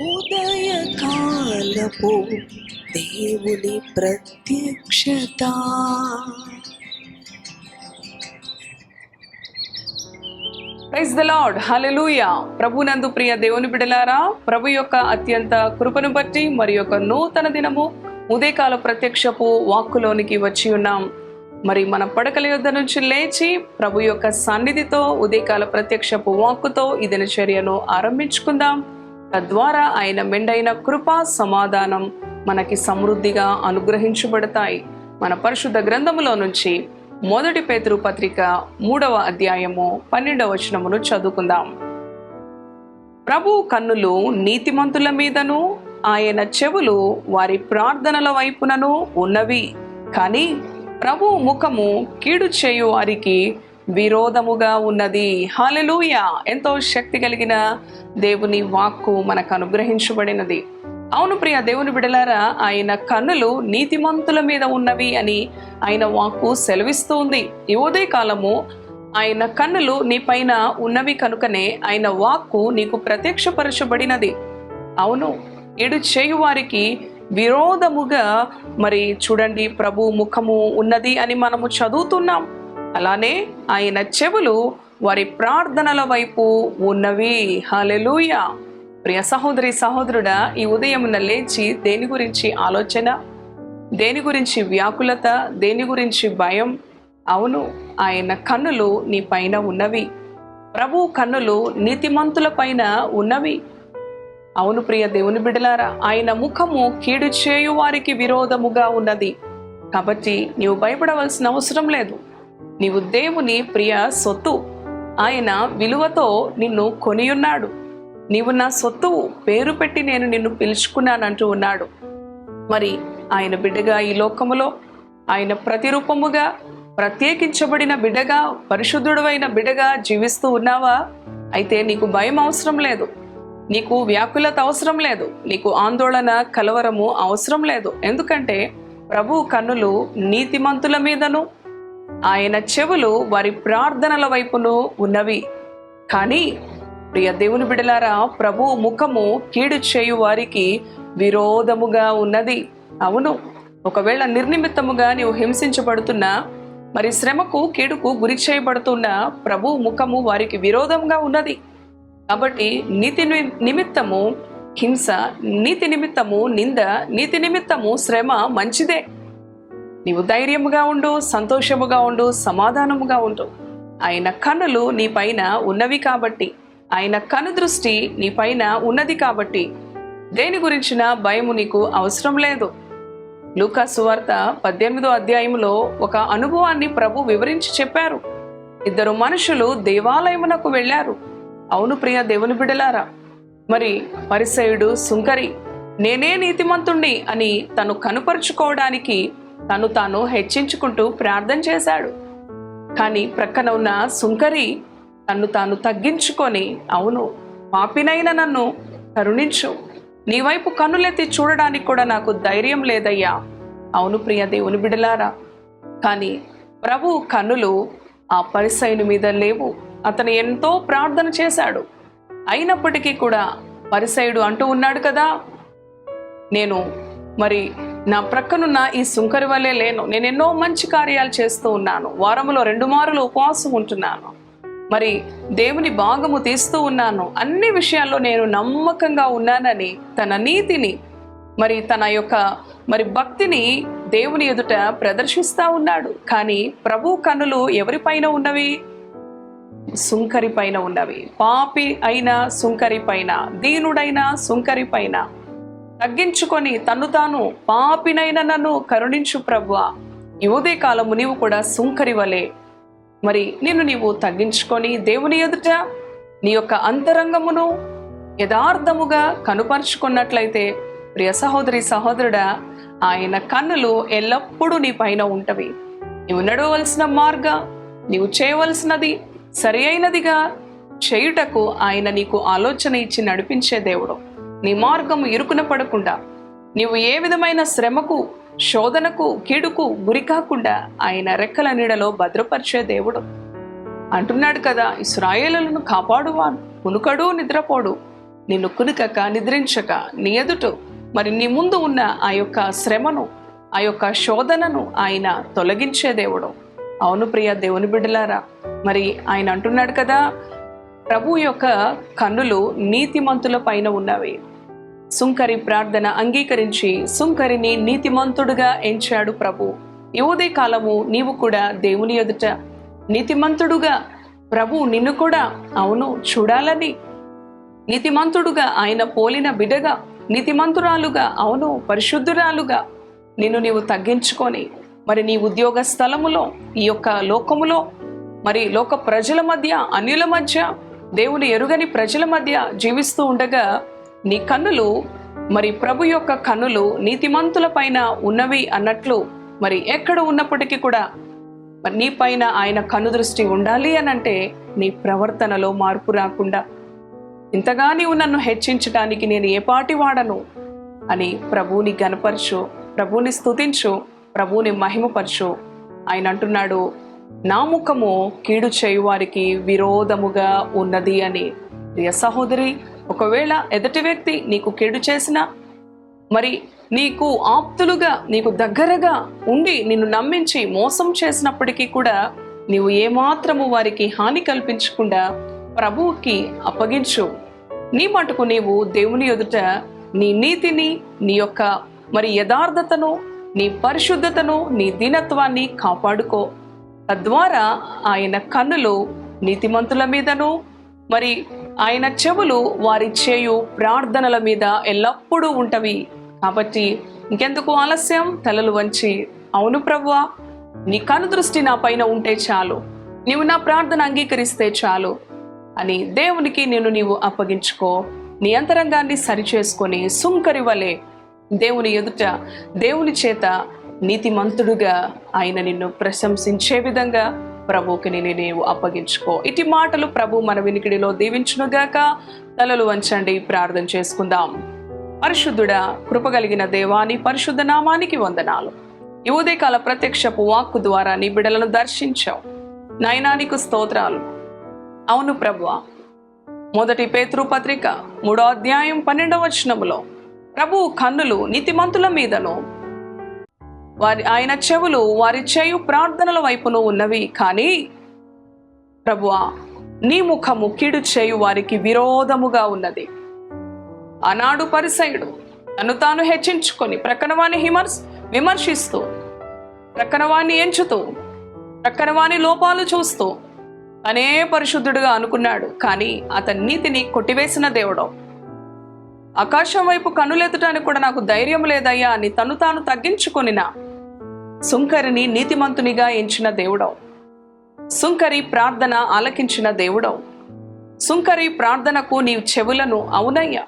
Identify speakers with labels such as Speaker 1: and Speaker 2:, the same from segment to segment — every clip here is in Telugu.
Speaker 1: ఉదయకాలపు దేవుని ప్రత్యక్షత.
Speaker 2: ప్రైజ్ ద లార్డ్, హల్లెలూయా. ప్రభునందు ప్రియ దేవుని బిడ్డలారా, ప్రభు యొక్క అత్యంత కృపను బట్టి మరి యొక్క నూతన దినము ఉదయకాల ప్రత్యక్షపు వాక్కులోనికి వచ్చి ఉన్నాం. మరి మన పడకల యొద్ద నుంచి లేచి ప్రభు యొక్క సన్నిధితో ఉదయకాల ప్రత్యక్షపు వాక్కుతో ఈ దినచర్యను ఆరంభించుకుందాం. తద్వారా ఆయన మెండైన కృపా సమాధానం మనకి సమృద్ధిగా అనుగ్రహించబడతాయి. మన పరిశుద్ధ గ్రంథములో నుంచి 1 పేతురు పత్రిక 3వ అధ్యాయము 12వ వచనమును చదువుకుందాం. ప్రభు కన్నులు నీతిమంతుల మీదను ఆయన చెవులు వారి ప్రార్థనల వైపునను ఉన్నవి, కానీ ప్రభు ముఖము కీడు చేయు వారికి విరోధముగా ఉన్నది. హల్లెలూయా. ఎంతో శక్తి కలిగిన దేవుని వాక్కు మనకు అనుగ్రహించబడినది. అవును ప్రియ దేవుని బిడలారా, ఆయన కన్నులు నీతిమంతుల మీద ఉన్నవి అని ఆయన వాక్కు సెలవిస్తూ ఉంది. ఈ ఉదయ కాలము ఆయన కన్నులు నీ పైన ఉన్నవి కనుకనే ఆయన వాక్కు నీకు ప్రత్యక్షపరచబడినది. అవును, ఏడు చేయు వారికి విరోధముగా మరి చూడండి ప్రభు ముఖము ఉన్నది అని మనము చదువుతున్నాం. అలానే ఆయన చెవులు వారి ప్రార్థనల వైపు ఉన్నవి. హల్లెలూయా. ప్రియ సహోదరి సహోదరుడా, ఈ ఉదయమున లేచి దేని గురించి ఆలోచన, దేని గురించి వ్యాకులత, దేని గురించి భయం? అవును, ఆయన కన్నులు నీ పైన ఉన్నవి. ప్రభు కన్నులు నీతిమంతుల పైన ఉన్నవి. అవును ప్రియ దేవుని బిడ్డలారా, ఆయన ముఖము కీడు చేయు వారికి విరోధముగా ఉన్నది. కాబట్టి నీవు భయపడవలసిన అవసరం లేదు. నీవు దేవుని ప్రియ సొత్తు. ఆయన విలువతో నిన్ను కొనియున్నాడు. నీవు నా సొత్తు, పేరు పెట్టి నేను నిన్ను పిలుచుకున్నానంటూ ఉన్నాడు. మరి ఆయన బిడ్డగా ఈ లోకములో ఆయన ప్రతిరూపముగా ప్రత్యేకించబడిన బిడ్డగా, పరిశుద్ధుడైన బిడ్డగా జీవిస్తూ ఉన్నావా? అయితే నీకు భయం అవసరం లేదు, నీకు వ్యాకులత అవసరం లేదు, నీకు ఆందోళన కలవరము అవసరం లేదు. ఎందుకంటే ప్రభు కన్నులు నీతిమంతుల మీదను ఆయన చెవులు వారి ప్రార్థనల వైపును ఉన్నవి. కానీ ప్రియ దేవుని బిడలారా, ప్రభు ముఖము కీడు చేయు వారికి విరోధముగా ఉన్నది. అవును, ఒకవేళ నిర్నిమిత్తముగా నీవు హింసించబడుతున్నా, మరి శ్రమకు కీడుకు గురి చేయబడుతున్నా, ప్రభు ముఖము వారికి విరోధంగా ఉన్నది. కాబట్టి నీతి నిమిత్తము హింస, నీతి నిమిత్తము నింద, నీతి నిమిత్తము శ్రమ మంచిదే. నీవు ధైర్యముగా ఉండు, సంతోషముగా ఉండు, సమాధానముగా ఉండు. ఆయన కన్నులు నీ పైన ఉన్నవి కాబట్టి, ఆయన కను దృష్టి నీ పైన ఉన్నది కాబట్టి దేని గురించిన భయము నీకు అవసరం లేదు. లూకా సువార్త 18వ అధ్యాయంలో ఒక అనుభవాన్ని ప్రభు వివరించి చెప్పారు. 2 మనుషులు దేవాలయమునకు వెళ్ళారు. అవును ప్రియ దేవుని బిడ్డలారా, మరి పరిసయుడు సుంకరి నేనే నీతిమంతుణ్ణి అని తను కనుపరుచుకోవడానికి తను తాను హెచ్చించుకుంటూ ప్రార్థన చేశాడు. కానీ ప్రక్కన ఉన్న సుంకరి తన్ను తాను తగ్గించుకొని, అవును పాపినైన నన్ను కరుణించు, నీ వైపు కన్నులెత్తి చూడడానికి కూడా నాకు ధైర్యం లేదయ్యా. అవును ప్రియ దేవుని బిడలారా, కానీ ప్రభు కన్నులు ఆ పరిసయుని మీద లేవు. అతను ఎంతో ప్రార్థన చేశాడు. అయినప్పటికీ కూడా పరిసయుడు అంటూ ఉన్నాడు కదా, నేను మరి నా ప్రక్కనున్న ఈ సుంకరి వల్లే లేను. నేను ఎన్నో మంచి కార్యాలు చేస్తూ ఉన్నాను, వారములో 2 మారులు ఉపవాసం ఉంటున్నాను, మరి దేవుని భాగము తీస్తూ ఉన్నాను, అన్ని విషయాల్లో నేను నమ్మకంగా ఉన్నానని తన నీతిని, మరి తన యొక్క మరి భక్తిని దేవుని ఎదుట ప్రదర్శిస్తా ఉన్నాడు. కానీ ప్రభు కన్నులు ఎవరిపైన ఉన్నవి? సుంకరి పైన ఉన్నవి. పాపి అయిన సుంకరి పైన, దీనుడైన సుంకరి పైన తగ్గించుకొని తన్ను తాను, పాపినైన నన్ను కరుణించు ప్రభువా. ఈ ఉదయ కాలము నీవు కూడా సుంకరి వలె మరి నిన్ను నీవు తగ్గించుకొని దేవుని ఎదుట నీ యొక్క అంతరంగమును యథార్థముగా కనుపరుచుకున్నట్లయితే ప్రియ సహోదరి సహోదరుడా, ఆయన కన్నులు ఎల్లప్పుడూ నీ పైన ఉంటవి. నీవు నడవలసిన మార్గం, నీవు చేయవలసినది సరి అయినదిగా చేయుటకు ఆయన నీకు ఆలోచన ఇచ్చి నడిపించే దేవుడు. నీ మార్గము ఇరుకున పడకుండా, నీవు ఏ విధమైన శ్రమకు, శోధనకు, కీడుకు గురి కాకుండా ఆయన రెక్కల నీడలో భద్రపరిచే దేవుడు. అంటున్నాడు కదా, ఇశ్రాయేలులను కాపాడువాను, కునుకడు నిద్రపోడు, నిన్ను కునుకక నిద్రించక నీ ఎదుట మరి నీ ముందు ఉన్న ఆ యొక్క శ్రమను, ఆ యొక్క శోధనను ఆయన తొలగించే దేవుడు. అవును ప్రియ దేవుని బిడ్డలారా, మరి ఆయన అంటున్నాడు కదా, ప్రభు యొక్క కన్నులు నీతిమంతుల పైన ఉన్నవి. సుంకరి ప్రార్థన అంగీకరించి సుంకరిని నీతిమంతుడుగా ఎంచాడు ప్రభు. ఈ ఉదయ కాలము నీవు కూడా దేవుని ఎదుట నీతిమంతుడుగా ప్రభు నిన్ను కూడా అవును చూడాలని, నీతిమంతుడుగా ఆయన పోలిన బిడ్డగా, నీతిమంతురాలుగా అవును పరిశుద్ధురాలుగా నిన్ను నీవు తగ్గించుకొని మరి నీ ఉద్యోగ స్థలములో, ఈ యొక్క లోకములో, మరి లోక ప్రజల మధ్య, అన్యుల మధ్య, దేవుని ఎరుగని ప్రజల మధ్య జీవిస్తూ ఉండగా నీ కన్నులు మరి ప్రభు యొక్క కన్నులు నీతిమంతుల పైన ఉన్నవి అన్నట్లు, మరి ఎక్కడ ఉన్నప్పటికీ కూడా మరి నీ పైన ఆయన కన్ను దృష్టి ఉండాలి అనంటే నీ ప్రవర్తనలో మార్పు రాకుండా, ఇంతగా నీవు నన్ను హెచ్చించడానికి నేను ఏ పాటి వాడను అని ప్రభువుని గనపరచు, ప్రభువుని స్తుతించు, ప్రభువుని మహిమపరచు. ఆయన అంటున్నాడు, నా ముఖము కీడు చేయు వారికి విరోధముగా ఉన్నది అని. ప్రియ సహోదరి, ఒకవేళ ఎదుటి వ్యక్తి నీకు కీడు చేసినా, మరి నీకు ఆప్తులుగా నీకు దగ్గరగా ఉండి నిన్ను నమ్మించి మోసం చేసినప్పటికీ కూడా నీవు ఏమాత్రము వారికి హాని కల్పించకుండా ప్రభువుకి అప్పగించు. నీ మటుకు నీవు దేవుని ఎదుట నీ నీతిని, నీ యొక్క మరి యథార్థతను, నీ పరిశుద్ధతను, నీ దీనత్వాన్ని కాపాడుకో. తద్వారా ఆయన కన్నులు నీతిమంతుల మీదను, మరి ఆయన చెవులు వారి చేయు ప్రార్థనల మీద ఎల్లప్పుడూ ఉంటవి. కాబట్టి ఇంకెందుకు ఆలస్యం? తలలు వంచి, అవును ప్రభువా, నీ కను దృష్టి నా పైన ఉంటే చాలు, నీవు నా ప్రార్థన అంగీకరిస్తే చాలు అని దేవునికి నేను నీవు అప్పగించుకో. నీ అంతరంగాన్ని సరిచేసుకొని సుంకరి వలె దేవుని ఎదుట దేవుని చేత నీతిమంతుడుగా ఆయన నిన్ను ప్రశంసించే విధంగా ప్రభువుకి నీవు అప్పగించుకో. ఇటు మాటలు ప్రభు మన వినికిడిలో దీవించునుగాక. తలలు వంచండి, ప్రార్థన చేసుకుందాం. పరిశుద్ధుడా, కృపగలిగిన దేవాని పరిశుద్ధ నామానికి వందనాలు. ఈ ఉదయకాల ప్రత్యక్షపు వాక్కు ద్వారా నీ బిడ్డలను దర్శించావు నాయనా, నీకు స్తోత్రాలు. అవును ప్రభువా, 1 పేతురు పత్రిక 3వ అధ్యాయం 12వ వచనములో ప్రభువు కన్నులు నీతిమంతుల మీదను, ఆయన చెవులు వారి చేయు ప్రార్థనల వైపును ఉన్నవి, కానీ ప్రభువా నీ ముఖము కీడు చేయు వారికి విరోధముగా ఉన్నది. ఆనాడు పరిసయుడు తను తాను హెచ్చించుకొని ప్రక్కనవాణ్ణి విమర్శిస్తూ, ప్రక్కనవాణ్ణి ఎంచుతూ, ప్రక్కనవాణి లోపాలు చూస్తూ తనే పరిశుద్ధుడుగా అనుకున్నాడు. కానీ అతని నీతిని కొట్టివేసిన దేవుడు, ఆకాశం వైపు కన్నులెత్తడానికి కూడా నాకు ధైర్యం లేదయ్యా అని తను తాను తగ్గించుకొనిన సుంకరిని నీతిమంతునిగా ఎంచిన దేవుడవు. సుంకరి ప్రార్థన ఆలకించిన దేవుడవు. సుంకరి ప్రార్థనకు నీవు చెవులను అవునయ్యా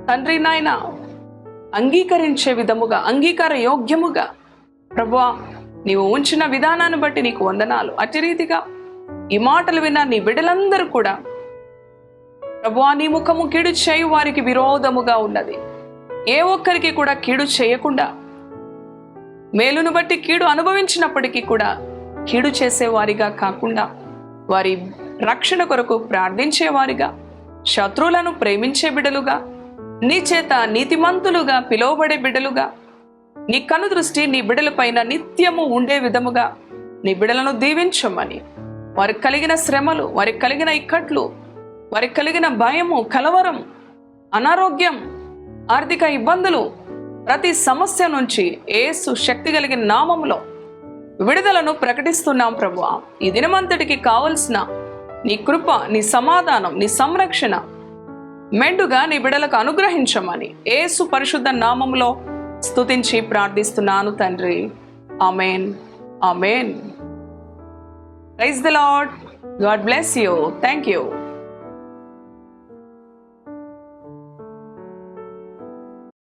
Speaker 2: తండ్రి నాయన అంగీకరించే విధముగా, అంగీకార యోగ్యముగా ప్రభువా నీవు ఉంచిన విధానాన్ని బట్టి నీకు వందనాలు. అట్టి రీతిగా ఈ మాటలు విన్న నీ బిడ్డలందరూ కూడా ప్రభువా నీ ముఖము కీడు చేయు వారికి విరోధముగా ఉన్నది. ఏ ఒక్కరికి కూడా కీడు చేయకుండా, మేలును బట్టి కీడు అనుభవించినప్పటికీ కూడా కీడు చేసేవారిగా కాకుండా, వారి రక్షణ కొరకు ప్రార్థించేవారిగా, శత్రువులను ప్రేమించే బిడ్డలుగా, నీ చేత నీతిమంతులుగా పిలువబడే బిడ్డలుగా, నీ కను దృష్టి నీ బిడ్డల పైన నిత్యము ఉండే విధముగా నీ బిడ్డలను దీవించమని, వారికి కలిగిన శ్రమలు, వారికి కలిగిన ఇక్కట్లు, వారికి కలిగిన భయము, కలవరం, అనారోగ్యం, ఆర్థిక ఇబ్బందులు, ప్రతి సమస్య నుంచి యేసు శక్తి కలిగిన నామములో విడుదలను ప్రకటిస్తున్నాం ప్రభువా. ఈ దినమంతటికి కావలసిన నీ కృప, నీ సమాధానం, నీ సంరక్షణ మెండుగా నీ బిడ్డలకు అనుగ్రహించమని యేసు పరిశుద్ధ నామములో స్తుతించి ప్రార్థిస్తున్నాను తండ్రి. Amen, amen. Praise the Lord. God bless you. Thank you.